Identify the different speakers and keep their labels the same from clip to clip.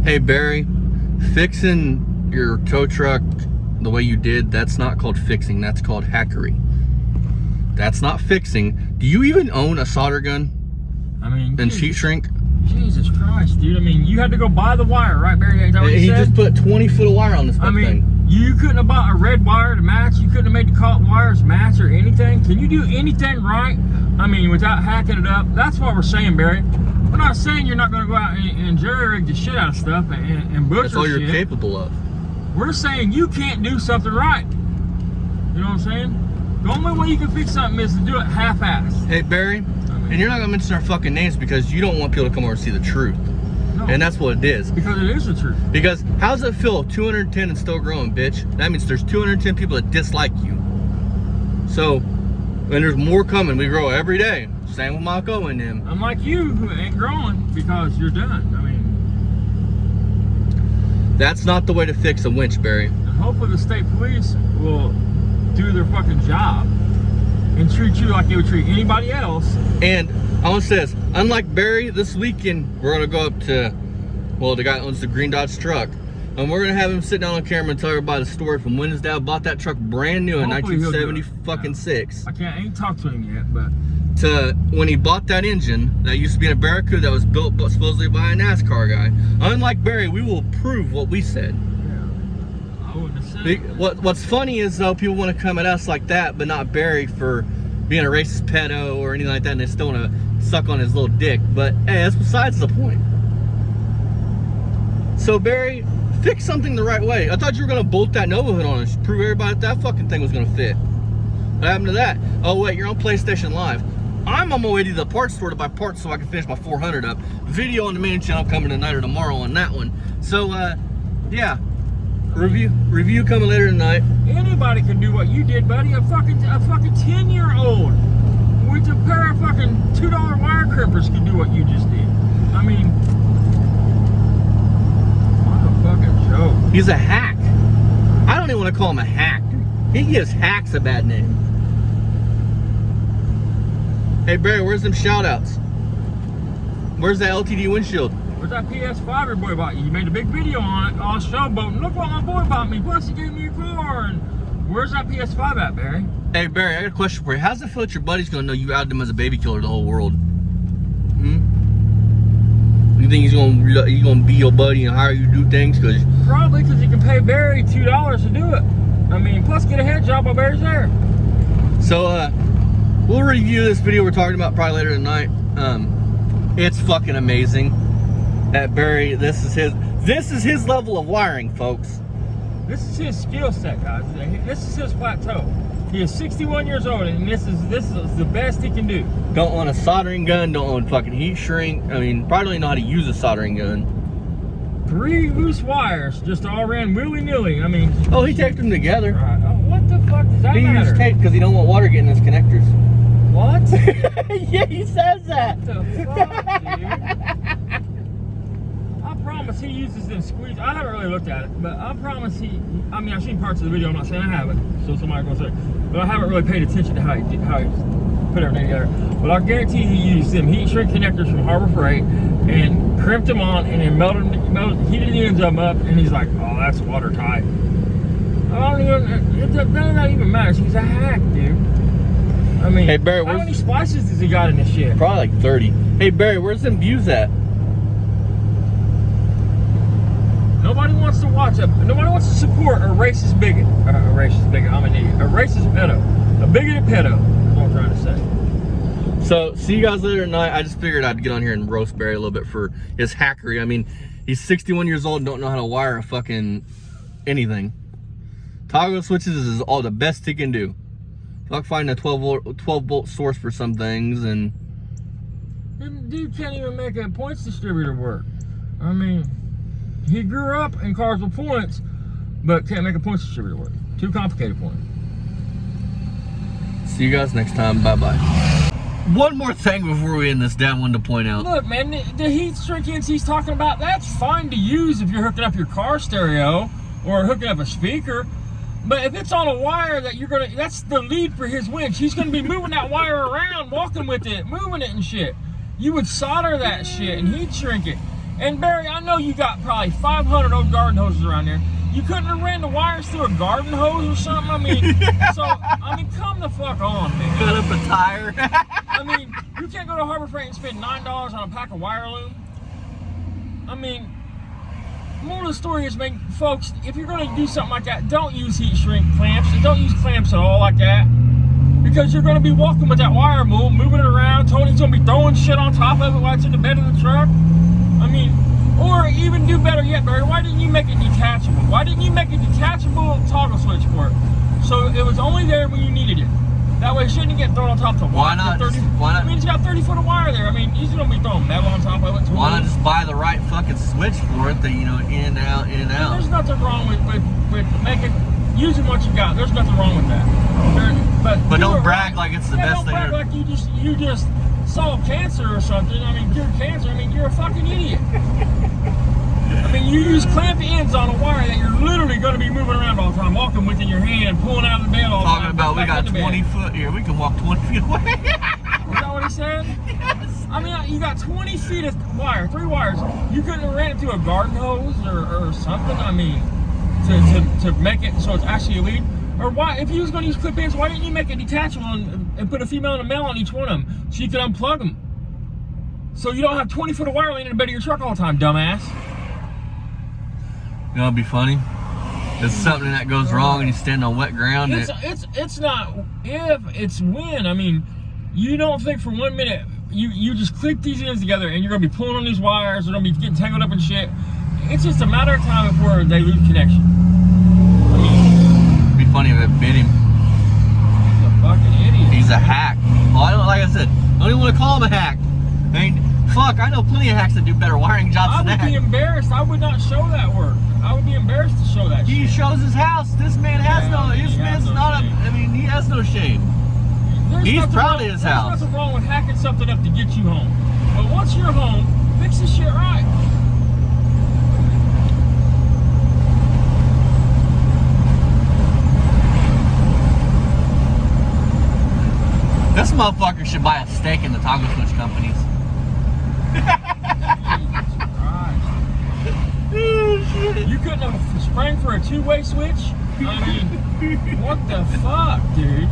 Speaker 1: Hey Barry, fixing your tow truck the way you did, that's not called fixing, that's called hackery. That's not fixing. Do you even own a solder gun?
Speaker 2: I mean,
Speaker 1: and sheet shrink?
Speaker 2: Jesus Christ, dude. I mean, you had to go buy the wire, right, Barry? Is that what
Speaker 1: He
Speaker 2: said?
Speaker 1: just put 20 foot of wire on this thing.
Speaker 2: You couldn't have bought a red wire to match. You couldn't have made the cotton wires match or anything. Can you do anything right? I mean, without hacking it up? That's what we're saying, Barry. We're not saying you're not going to go out and jerry-rig the shit out of stuff and butcher shit.
Speaker 1: That's all you're capable of.
Speaker 2: We're saying you can't do something right. You know what I'm saying? The only way you can fix something is to do it half-assed.
Speaker 1: Hey, Barry, and you're not going to mention our fucking names because you don't want people to come over and see the truth. No. And that's what it is.
Speaker 2: Because it is the truth. Because
Speaker 1: how's it feel? 210 and still growing, bitch. That means there's 210 people that dislike you. So, and there's more coming. We grow every day. Same with Mako and him.
Speaker 2: Unlike you, who ain't growing because you're done. I mean,
Speaker 1: that's not the way to fix a winch, Barry.
Speaker 2: And hopefully the state police will do their fucking job and treat you like they would treat anybody else.
Speaker 1: And I want to say this, unlike Barry, this weekend we're gonna go up to, well, the guy that owns the green Dodge truck, and we're gonna have him sit down on camera and tell everybody the story from when his dad bought that truck brand new in 1976.
Speaker 2: I ain't talked to him yet, but
Speaker 1: to when he bought that engine that used to be in a Barracuda that was built supposedly by a NASCAR guy. Unlike Barry, we will prove what we said.
Speaker 2: Yeah, I wouldn't have said that.
Speaker 1: What's funny is though, people want to come at us like that, but not Barry for being a racist pedo or anything like that, and they still want to suck on his little dick. But hey, that's besides the point. So Barry, fix something the right way. I thought you were gonna bolt that Nova hood on and prove everybody that fucking thing was gonna fit. What happened to that? Oh wait, you're on PlayStation Live. I'm on my way to the parts store to buy parts so I can finish my 400 up. Video on the main channel coming tonight or tomorrow on that one. So yeah, review coming later tonight.
Speaker 2: Anybody can do what you did, buddy. A fucking 10-year-old with a pair of fucking $2 wire crimpers can do what you just did. I mean, what a fucking joke.
Speaker 1: He's a hack. I don't even want to call him a hack. He gives hacks a bad name. Hey Barry, where's them shout outs? Where's that LTD windshield?
Speaker 2: Where's that PS5 your boy bought you? You made a big video on it, all showboating. Look what my boy bought me. Plus he gave me a car. And where's that PS5 at, Barry?
Speaker 1: Hey Barry, I got a question for you. How's it feel that your buddy's gonna know you outed him as a baby killer to the whole world? You think he's gonna be your buddy and hire you to do things?
Speaker 2: Probably because he can pay Barry $2 to do it. I mean, plus get a head job while Barry's there.
Speaker 1: So we'll review this video we're talking about probably later tonight. It's fucking amazing that Barry, this is his level of wiring, folks.
Speaker 2: This is his skill set, guys. This is his plateau. He is 61 years old, and this is the best he can do.
Speaker 1: Don't own a soldering gun, don't own fucking heat shrink. I mean, probably don't even know how to use a soldering gun.
Speaker 2: 3 loose wires just all ran willy-nilly. I mean...
Speaker 1: Oh, he taped them together.
Speaker 2: Right. Oh, what the fuck does that matter?
Speaker 1: He used tape because he don't want water getting in his connectors.
Speaker 2: What?
Speaker 1: Yeah, he says that.
Speaker 2: What the fuck, dude? I promise he uses them squeeze. I haven't really looked at it, but I promise he... I mean, I've seen parts of the video. I'm not saying I haven't, so somebody's going to say. But I haven't really paid attention to how he put everything together. But I guarantee he used them heat shrink connectors from Harbor Freight and crimped them on and then heated the ends of them up, and he's like, oh, that's watertight. None of that even matters. He's a hack, dude. I mean,
Speaker 1: hey, Barry,
Speaker 2: how many splices does he got in this shit?
Speaker 1: Probably like 30. Hey, Barry, where's them views at?
Speaker 2: Nobody wants to watch it. Nobody wants to support a racist bigot. I'm an idiot. A racist pedo. A bigoted pedo. That's what I'm trying to say.
Speaker 1: So, see you guys later tonight. I just figured I'd get on here and roast Barry a little bit for his hackery. I mean, he's 61 years old and don't know how to wire a fucking anything. Toggle switches is all the best he can do. Fuck finding a 12 volt source for some things, and
Speaker 2: dude can't even make a points distributor work. I mean, he grew up in cars with points, but can't make a points distributor work. Too complicated for him.
Speaker 1: See you guys next time. Bye-bye. One more thing before we end this, Dad wanted to point out.
Speaker 2: Look, man, the heat shrink he's talking about, that's fine to use if you're hooking up your car stereo or hooking up a speaker. But if it's on a wire that that's the lead for his winch. He's gonna be moving that wire around, walking with it, moving it and shit. You would solder that shit and heat shrink it. And Barry, I know you got probably 500 old garden hoses around there. You couldn't have ran the wires through a garden hose or something? I mean, come the fuck on, man.
Speaker 1: Cut up a tire.
Speaker 2: I mean, you can't go to Harbor Freight and spend $9 on a pack of wire loom. I mean, moral of the story is, man, folks, if you're going to do something like that, don't use heat shrink clamps. And don't use clamps at all like that. Because you're going to be walking with that wire moving it around. Tony's going to be throwing shit on top of it while it's in the bed of the truck. I mean, or even do better yet, Barry, why didn't you make it detachable? Why didn't you make a detachable toggle switch for it? So it was only there when you needed it. That way it shouldn't get thrown on top of the
Speaker 1: Why
Speaker 2: wire.
Speaker 1: not?
Speaker 2: 30,
Speaker 1: Why not?
Speaker 2: I mean, it's got 30 foot of wire there. I mean, he's going to be throwing metal on top of it.
Speaker 1: Why not just buy the right fucking switch for it that, you know, in and out, in and out?
Speaker 2: There's nothing wrong with making, using what you got. There's nothing wrong with that.
Speaker 1: But don't brag like it's the best
Speaker 2: thing. Don't brag like you just solved cancer or something. I mean, cured cancer. I mean, you're a fucking idiot. I mean, you use clamp ends on a wire that you're literally going to be moving around all the time, walking with in your hand, pulling out of the bed all the time.
Speaker 1: Talking about we got 20 foot here. We can walk 20 feet away.
Speaker 2: Is that what he said? Yes. I mean, you got 20 feet of wire, 3 wires. You couldn't have ran it through a garden hose or something. I mean, to make it so it's actually a lead. Or why, if you was going to use clip ends, why didn't you make it detachable and put a female and a male on each one of them so you could unplug them? So you don't have 20 foot of wire laying in the bed of your truck all the time, dumbass.
Speaker 1: You know, it'd be funny. It's something that goes wrong and you stand on wet ground.
Speaker 2: It's not if, it's when. I mean, you don't think for 1 minute you just click these ends together and you're gonna be pulling on these wires. They're gonna be getting tangled up and shit. It's just a matter of time before they lose connection. I mean,
Speaker 1: it'd be funny if it bit him.
Speaker 2: He's a fucking idiot.
Speaker 1: He's a hack. Well, I don't, like I said, I don't even want to call him a hack. I mean, fuck, I know plenty of hacks that do better wiring jobs than that.
Speaker 2: I would be embarrassed. I would not show that work. I would be embarrassed to show that
Speaker 1: He
Speaker 2: shit.
Speaker 1: shows his house. This man has no, this man's not a, I mean, he has no shame. He's proud of his house.
Speaker 2: There's nothing wrong with hacking something up to get you home. But once you're home, fix the shit right.
Speaker 1: This motherfucker should buy a stake in the toggle switch companies.
Speaker 2: You couldn't have sprang for a two-way switch? I mean, what the fuck, dude?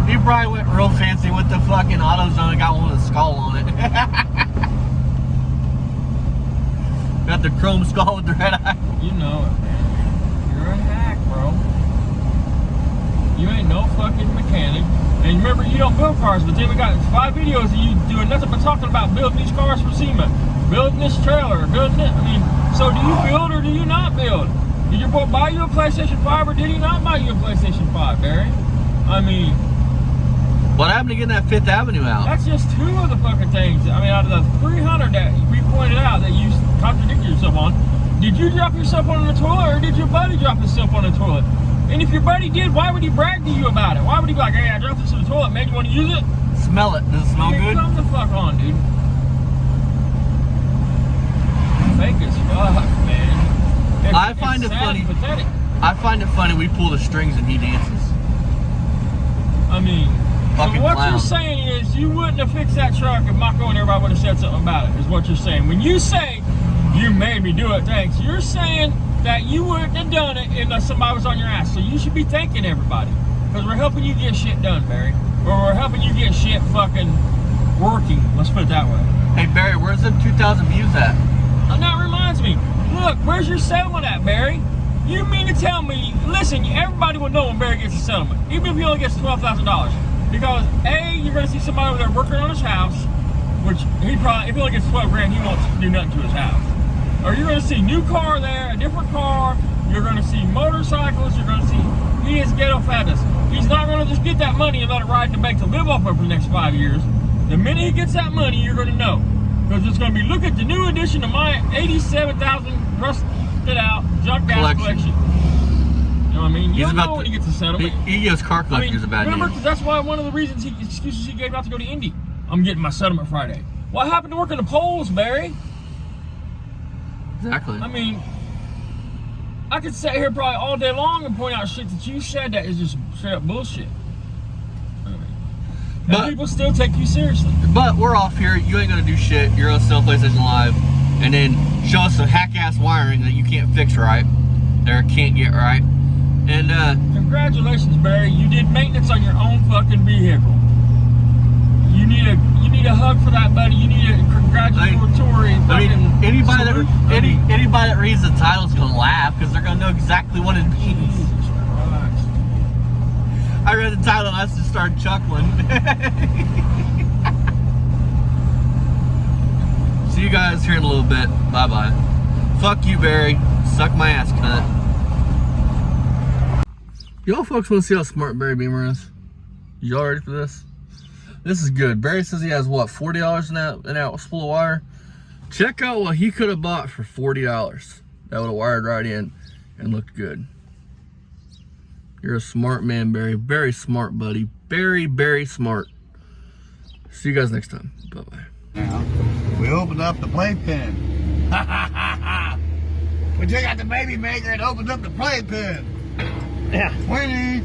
Speaker 1: He probably went real fancy with the fucking AutoZone and got one with a skull on it. Got the chrome skull with the red eye.
Speaker 2: You know it, man. You're a hack, bro. You ain't no fucking mechanic. And remember, you don't build cars, but then we got 5 videos of you doing nothing but talking about building these cars for SEMA, building this trailer, building it. I mean, so do you build or do you not build? Did your boy buy you a PlayStation 5 or did he not buy you a PlayStation 5, Barry? I mean,
Speaker 1: what happened to getting that 5th Avenue out?
Speaker 2: that's just 2 of the fucking things. I mean, out of the 300 that we pointed out that you contradicted yourself on, did you drop yourself on the toilet or did your buddy drop himself on the toilet? And if your buddy did, why would he brag to you about it? Why would he be like, hey, I dropped this in the toilet, man, you want to use it?
Speaker 1: Smell it. Does it smell good?
Speaker 2: Come the fuck on, dude. Fake as fuck, man.
Speaker 1: I find it funny.
Speaker 2: Pathetic.
Speaker 1: I find it funny we pull the strings and he dances.
Speaker 2: I mean,
Speaker 1: Fucking
Speaker 2: so what
Speaker 1: clown.
Speaker 2: you're saying is you wouldn't have fixed that truck if Mako and everybody would have said something about it, is what you're saying. When you say, you made me do it, thanks, you're saying that you wouldn't have done it unless somebody was on your ass. So you should be thanking everybody. Because we're helping you get shit done, Barry. Or we're helping you get shit fucking working. Let's put it that way.
Speaker 1: Hey, Barry, where's them 2,000 views at?
Speaker 2: And that reminds me. Look, where's your settlement at, Barry? You mean to tell me, listen, everybody will know when Barry gets a settlement. Even if he only gets $12,000. Because, A, you're going to see somebody over there working on his house, which he probably, if he only gets 12 grand, he won't do nothing to his house. Or you're going to see new car there, a different car. You're going to see motorcycles. You're going to see, he is ghetto fabulous. He's not going to just get that money and let it ride in the bank to live off of for the next 5 years. The minute he gets that money, you're going to know. Because it's going to be, look at the new edition of my 87,000 rusted out junk gas collection. You know what I mean? You don't know when he gets a settlement.
Speaker 1: He gives car collectors a bad name.
Speaker 2: Remember, because that's why one of the reasons excuses he gave not to go to Indy. I'm getting my settlement Friday. What happened to working the polls, Barry?
Speaker 1: Exactly.
Speaker 2: I mean, I could sit here probably all day long and point out shit that you said that is just straight up bullshit. But people still take you seriously.
Speaker 1: But we're off here. You ain't gonna do shit. You're gonna sell PlayStation Live, and then show us some hack-ass wiring that you can't fix right, or can't get right. And
Speaker 2: congratulations, Barry. You did maintenance on your own fucking vehicle. You need a hug for that, buddy. You need a congratulatory.
Speaker 1: I mean, anybody that reads the title is gonna laugh because they're gonna know exactly what it means.
Speaker 2: Jesus Christ.
Speaker 1: I read the title and I just started chuckling. See you guys here in a little bit. Bye bye. Fuck you, Barry. Suck my ass, cunt. Y'all folks want to see how smart Barry Beamer is? Y'all ready for this? This is good. Barry says he has what, $40 in that spool of wire? Check out what he could have bought for $40. That would have wired right in and looked good. You're a smart man, Barry. Very smart, buddy. Very, very smart. See you guys next time. Bye-bye.
Speaker 3: Now, we opened up the playpen. We took out the baby maker and opened up the playpen.
Speaker 1: Yeah.
Speaker 3: Winnie.